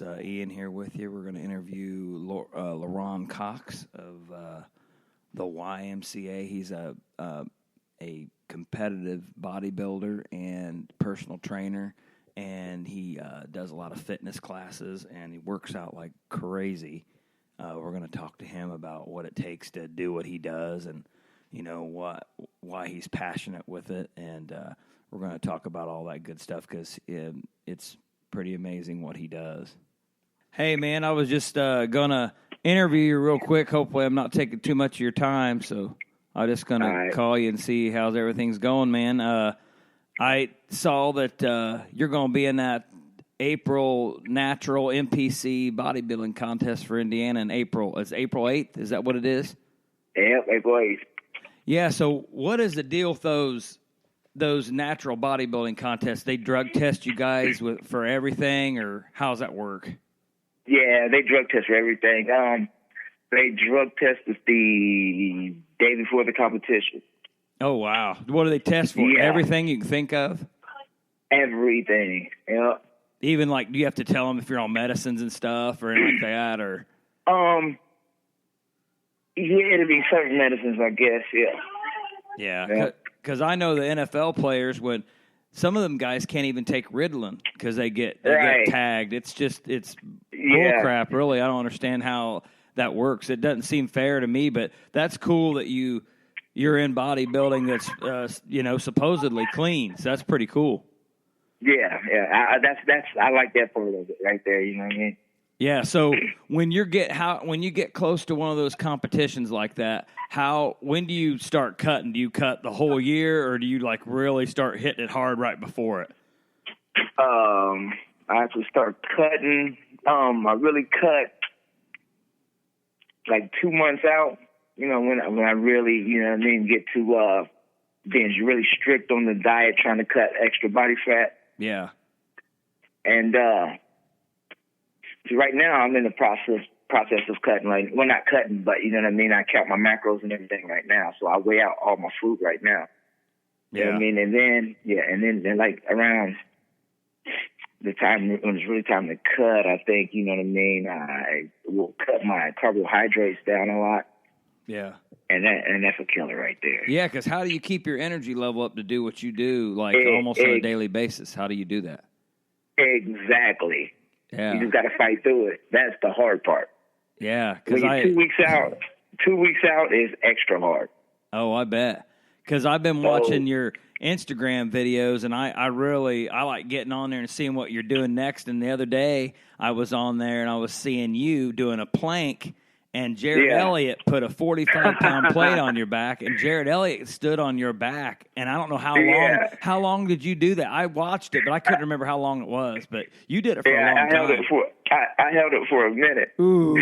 It's Ian here with you. We're going to interview Larwan Cox of the YMCA. He's a competitive bodybuilder and personal trainer, and he does a lot of fitness classes, and he works out like crazy. We're going to talk to him about what it takes to do what he does, and why he's passionate with it, and we're going to talk about all that good stuff because it's pretty amazing what he does. Hey, man, I was just going to interview you real quick. Hopefully I'm not taking too much of your time, so I'm just going to call you and see how's everything's going, man. I saw that you're going to be in that April Natural NPC bodybuilding contest for Indiana in April. It's April 8th? Is that what it is? Yep, April 8th. Yeah, so what is the deal with those natural bodybuilding contests? They drug test you guys for everything, or how does that work? Yeah, they drug test for everything. They drug test us the day before the competition. Oh, wow. What do they test for? Yeah. Everything you can think of? Everything, yeah. Even, like, do you have to tell them if you're on medicines and stuff or anything like that? Or yeah, it'll be certain medicines, I guess, yeah. Yeah, because I know the NFL players, when some of them guys can't even take Ritalin because they get tagged. It's bullcrap, really. I don't understand how that works. It doesn't seem fair to me, but that's cool that you're in bodybuilding that's supposedly clean. So that's pretty cool. Yeah. I like that part of it right there. You know what I mean? Yeah. So when you get close to one of those competitions like that, when do you start cutting? Do you cut the whole year, or do you like really start hitting it hard right before it? I have to start cutting. I really cut like 2 months out. When I really, get to being really strict on the diet, trying to cut extra body fat. Yeah. And right now I'm in the process of cutting. Like, well, not cutting, but you know what I mean. I count my macros and everything right now, so I weigh out all my food right now. You know what I mean? And then like around the time when it's really time to cut, I think, you know what I mean, I will cut my carbohydrates down a lot. Yeah. And that's a killer right there. Yeah, because how do you keep your energy level up to do what you do, like almost on a daily basis? How do you do that? Exactly. Yeah. You just got to fight through it. That's the hard part. Yeah. When you're 2 weeks out, 2 weeks out is extra hard. Oh, I bet. Because I've been watching your Instagram videos, and I like getting on there and seeing what you're doing next. And the other day, I was on there, and I was seeing you doing a plank, and Jared Elliott put a 45-pound plate on your back, and Jared Elliott stood on your back. And I don't know how long. Yeah. How long did you do that? I watched it, but I couldn't remember how long it was. But you did it for a long time. I held it for a minute. Ooh.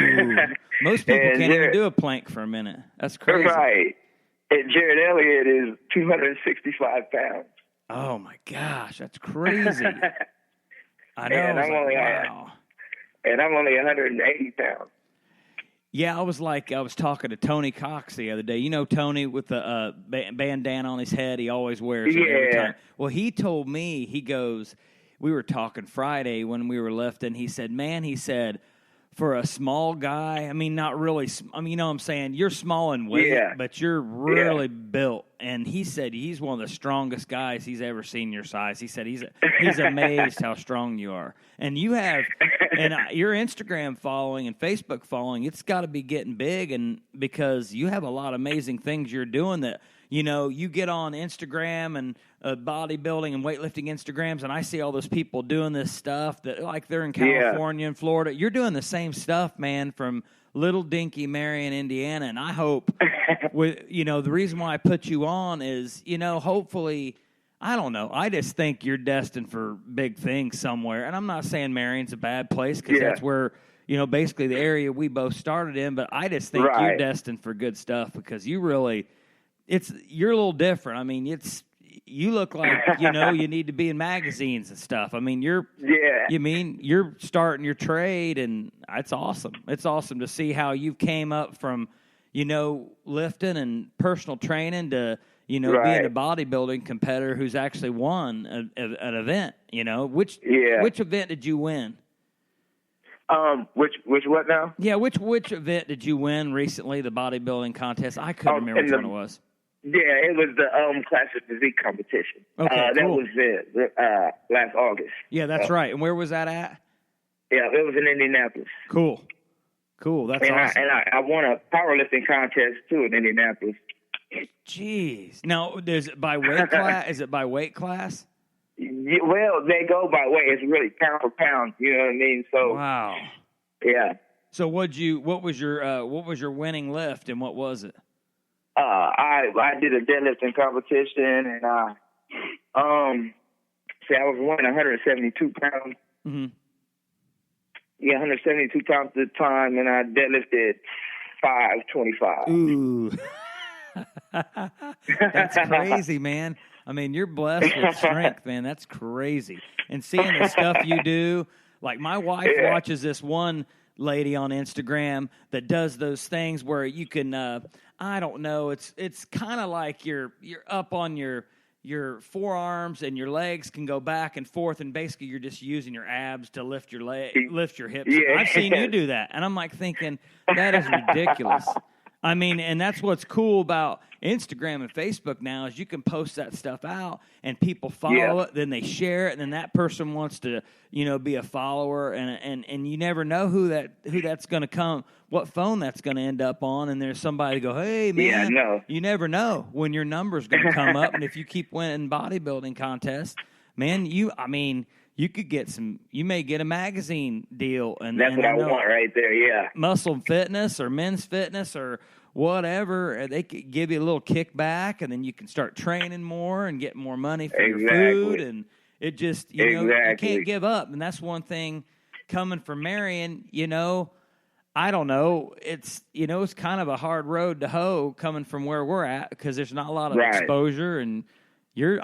Most people can't even do a plank for a minute. That's crazy. Right. And Jared Elliott is 265 pounds. Oh, my gosh. That's crazy. I know. And wow. And I'm only 180 pounds. Yeah, I was talking to Tony Cox the other day. You know Tony with the bandana on his head? He always wears it every time. Well, he told me, we were talking Friday when we were lifting. He said, for a small guy, I mean, not really, you know what I'm saying? You're small in weight, but you're really built. And he said he's one of the strongest guys he's ever seen your size. He said he's amazed how strong you are. And you have, your Instagram following and Facebook following, it's got to be getting big, and because you have a lot of amazing things you're doing that, you get on Instagram and bodybuilding and weightlifting Instagrams, and I see all those people doing this stuff that, like, they're in California and Florida. You're doing the same stuff, man, from little dinky Marion, Indiana, and I hope, the reason why I put you on is, hopefully, I don't know. I just think you're destined for big things somewhere, and I'm not saying Marion's a bad place because that's where, basically the area we both started in, but I just think you're destined for good stuff because you really... you're a little different. I mean, you look like, you need to be in magazines and stuff. I mean, you're starting your trade, and it's awesome. It's awesome to see how you came up from, lifting and personal training to, being a bodybuilding competitor who's actually won an event, Which event did you win? Which what now? Yeah, which event did you win recently? The bodybuilding contest. I couldn't remember which one it was. Yeah, it was the classic physique competition. Okay, that cool. was it. Last August. Yeah, that's right. And where was that at? Yeah, it was in Indianapolis. Cool. That's awesome. I won a powerlifting contest too in Indianapolis. Jeez. Now, is it by weight class? Is it by weight class? Yeah, well, they go by weight. It's really pound for pound. You know what I mean? So wow. Yeah. So what was your winning lift and what was it? I did a deadlifting competition and I was weighing 172 pounds. Mm-hmm. Yeah, 172 pounds at the time, and I deadlifted 525. Ooh. That's crazy, man. I mean, you're blessed with strength, man. That's crazy. And seeing the stuff you do, like my wife watches this one lady on Instagram that does those things where you can, I don't know, it's kind of like you're up on your forearms and your legs can go back and forth, and basically you're just using your abs to lift your hips. Yeah. I've seen you do that, and I'm like thinking that is ridiculous. I mean, and that's what's cool about Instagram and Facebook now is you can post that stuff out and people follow it, then they share it, and then that person wants to, be a follower, and you never know who that's going to come, what phone that's going to end up on, and there's somebody to go, hey man, you never know when your number's going to come up, and if you keep winning bodybuilding contests, man, you could get you may get a magazine deal, and that's what I want right there. Yeah, Muscle Fitness or Men's Fitness or whatever, they could give you a little kickback, and then you can start training more and get more money for your food, and it just you can't give up, and that's one thing coming from Marion. I don't know. It's it's kind of a hard road to hoe coming from where we're at because there's not a lot of exposure, and you're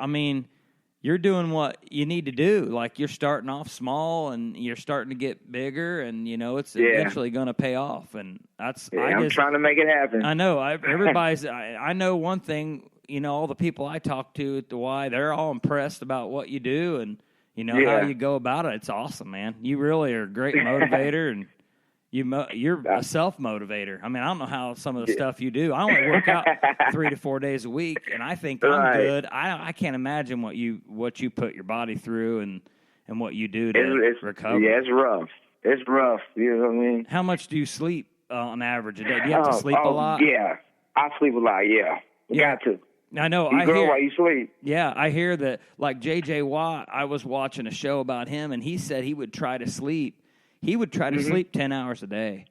doing what you need to do. Like you're starting off small and you're starting to get bigger, and it's eventually going to pay off. And that's I'm trying to make it happen. I know everybody's. I know one thing. All the people I talk to at the Y, they're all impressed about what you do and how you go about it. It's awesome, man. You really are a great motivator and. You're a self-motivator. I mean, I don't know how some of the stuff you do. I only work out 3 to 4 days a week, and I think I'm good. I can't imagine what you put your body through and what you do to recover. Yeah, it's rough. It's rough. You know what I mean? How much do you sleep on average a day? Do you have to sleep a lot? Yeah, I sleep a lot, yeah. Got to. I know. You grow while you sleep. Yeah, I hear that, like J.J. Watt, I was watching a show about him, and he said he would try to sleep. He would try to sleep 10 hours a day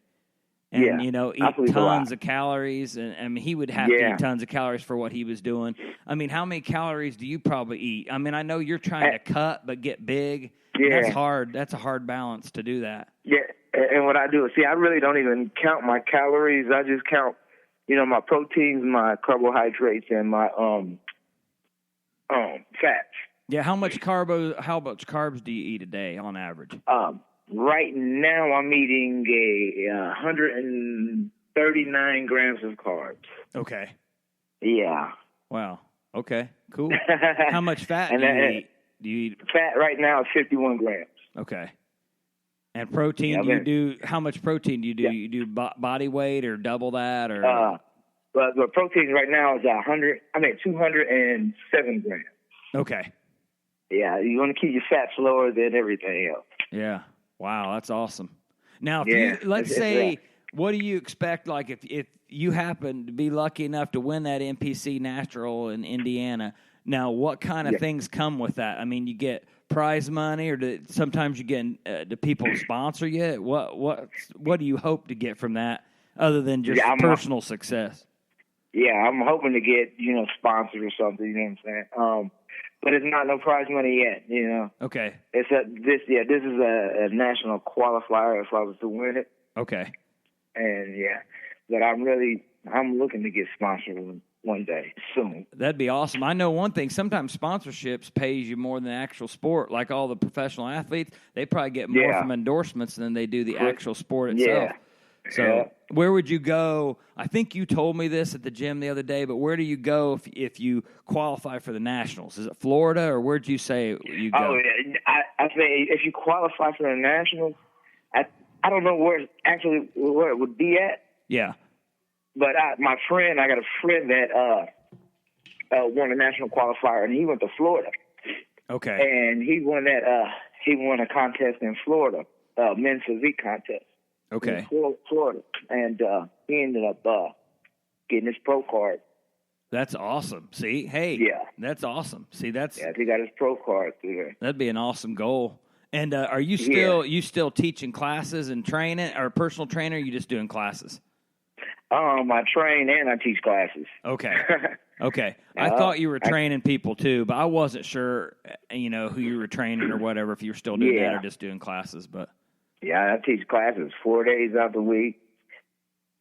and, eat tons of calories. And I mean, he would have to eat tons of calories for what he was doing. I mean, how many calories do you probably eat? I mean, I know you're trying to cut but get big. Yeah. That's hard. That's a hard balance to do that. Yeah, and what I do is, I really don't even count my calories. I just count, my proteins, my carbohydrates, and my fats. Yeah, how much carbs do you eat a day on average? Right now, I'm eating 139 grams of carbs. Okay. Yeah. Wow. Okay. Cool. How much fat do you eat? Fat right now is 51 grams. Okay. And protein? How much protein do you do? You do body weight or double that or? But the protein right now is 207 grams. Okay. Yeah, you want to keep your fats lower than everything else. Yeah. Wow, that's awesome. Now, let's say, what do you expect? Like, if you happen to be lucky enough to win that NPC National in Indiana, now what kind of things come with that? I mean, you get prize money, or sometimes you get do people sponsor you? What do you hope to get from that, other than just personal success? Yeah, I'm hoping to get sponsored or something. You know what I'm saying? But it's not no prize money yet, Okay. This is a national qualifier if I was to win it. Okay. And but I'm looking to get sponsored one day soon. That'd be awesome. I know one thing. Sometimes sponsorships pays you more than the actual sport. Like all the professional athletes, they probably get more from endorsements than they do the actual sport itself. So where would you go? I think you told me this at the gym the other day, but where do you go if you qualify for the Nationals? Is it Florida, or where'd you say you go? Oh, yeah. I say if you qualify for the Nationals, I don't know where it would be at. Yeah. But I got a friend that won a national qualifier, and he went to Florida. Okay. And he won a contest in Florida, men's physique contest. Okay. In Florida, and he ended up getting his pro card. That's awesome. See, hey, yeah, that's awesome. See, that's he got his pro card through there. That'd be an awesome goal. And are you still teaching classes and training, or personal trainer? Or are you just doing classes? I train and I teach classes. Okay. Okay. I thought you were training people too, but I wasn't sure, who you were training or whatever, if you were still doing that or just doing classes. But yeah, I teach classes 4 days out the week.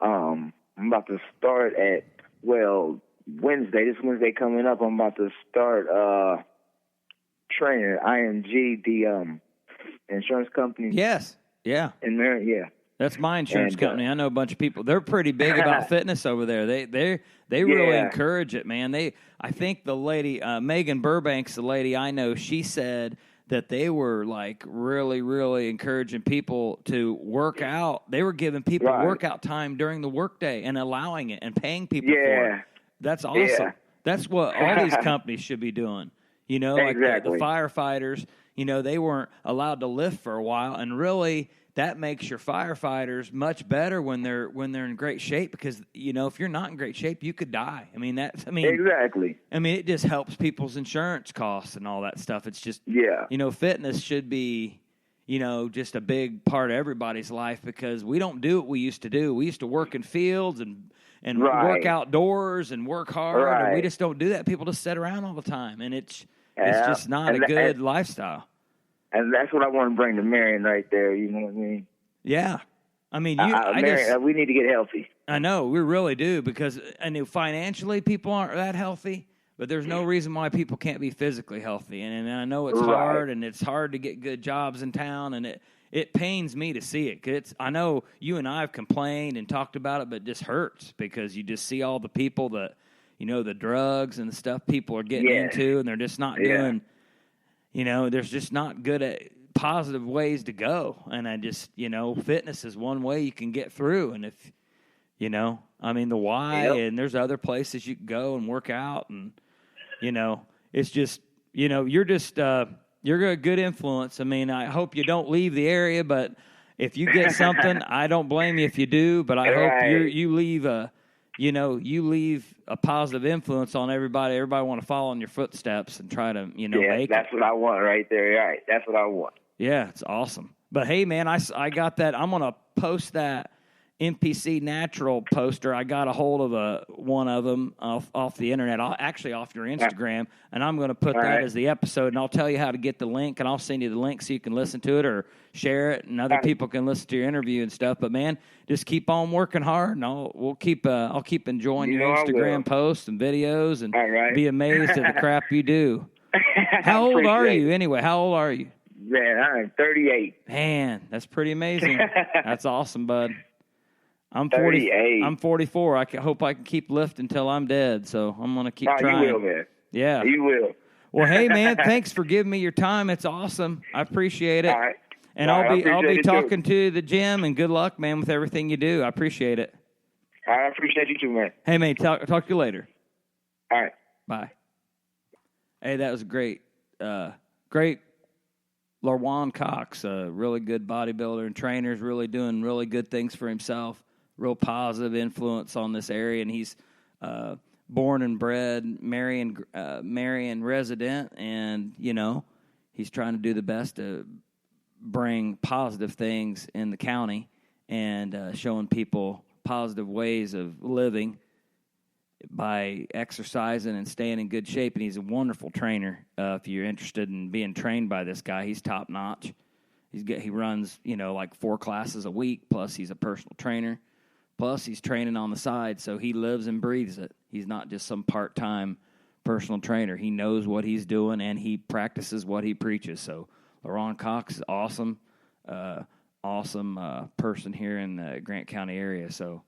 I'm about to start at Wednesday. This Wednesday coming up, I'm about to start training at IMG, the insurance company. Yes. Yeah. In there, yeah. That's my insurance company. I know a bunch of people. They're pretty big about fitness over there. They really encourage it, man. I think the lady Megan Burbank's the lady I know. She said that they were like really, really encouraging people to work out. They were giving people workout time during the workday and allowing it and paying people for it. That's awesome. Yeah. That's what all these companies should be doing. Like the firefighters. They weren't allowed to lift for a while, and really, that makes your firefighters much better when they're in great shape, because if you're not in great shape, you could die. Exactly. It just helps people's insurance costs and all that stuff. It's just fitness should be just a big part of everybody's life, because we don't do what we used to do. We used to work in fields and work outdoors and work hard, and we just don't do that. People just sit around all the time, and it's just not a good lifestyle. And that's what I want to bring to Marion right there. You know what I mean? Yeah. we need to get healthy. I know, we really do, because financially people aren't that healthy, but there's no reason why people can't be physically healthy. And I know it's hard, and it's hard to get good jobs in town, and it pains me to see it. 'Cause I know you and I have complained and talked about it, but it just hurts, because you just see all the people that, the drugs and the stuff people are getting into, and they're just not doing – there's just not good positive ways to go. And I just, fitness is one way you can get through. And if, the Y, and there's other places you can go and work out. And, it's just, you're just, you're a good influence. I hope you don't leave the area, but if you get something, I don't blame you if you do, but I hope you leave you leave a positive influence on everybody. Everybody want to follow in your footsteps and try to, make that's what I want right there. Right. That's what I want. Yeah, it's awesome. But, hey, man, I got that. I'm going to post that NPC Natural poster. I got a hold of one of them off the internet, actually off your Instagram, and I'm going to put that as the episode, and I'll tell you how to get the link, and I'll send you the link so you can listen to it or share it, and other people can listen to your interview and stuff. But, man, just keep on working hard, and I'll keep enjoying your Instagram posts and videos, and be amazed at the crap you do. How old are you anyway? How old are you? Man, I'm 38. Man, that's pretty amazing. That's awesome, bud. I'm 38. I'm 44. I hope I can keep lifting until I'm dead. So I'm gonna keep trying. You will, man. Yeah, you will. Well, hey, man, thanks for giving me your time. It's awesome. I appreciate it. All right. And I'll be talking to the gym. And good luck, man, with everything you do. I appreciate it. I appreciate you too, man. Hey, man, talk to you later. All right. Bye. Hey, that was great. Great. Larwan Cox, a really good bodybuilder and trainer, is really doing really good things for himself. Real positive influence on this area, and he's born and bred Marion resident, and he's trying to do the best to bring positive things in the county and showing people positive ways of living by exercising and staying in good shape. And he's a wonderful trainer. If you're interested in being trained by this guy, he's top notch. He runs like 4 classes a week, plus he's a personal trainer. Plus, he's training on the side, so he lives and breathes it. He's not just some part-time personal trainer. He knows what he's doing, and he practices what he preaches. So, Larwan Cox is awesome person here in the Grant County area. So,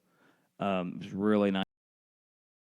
it was really nice.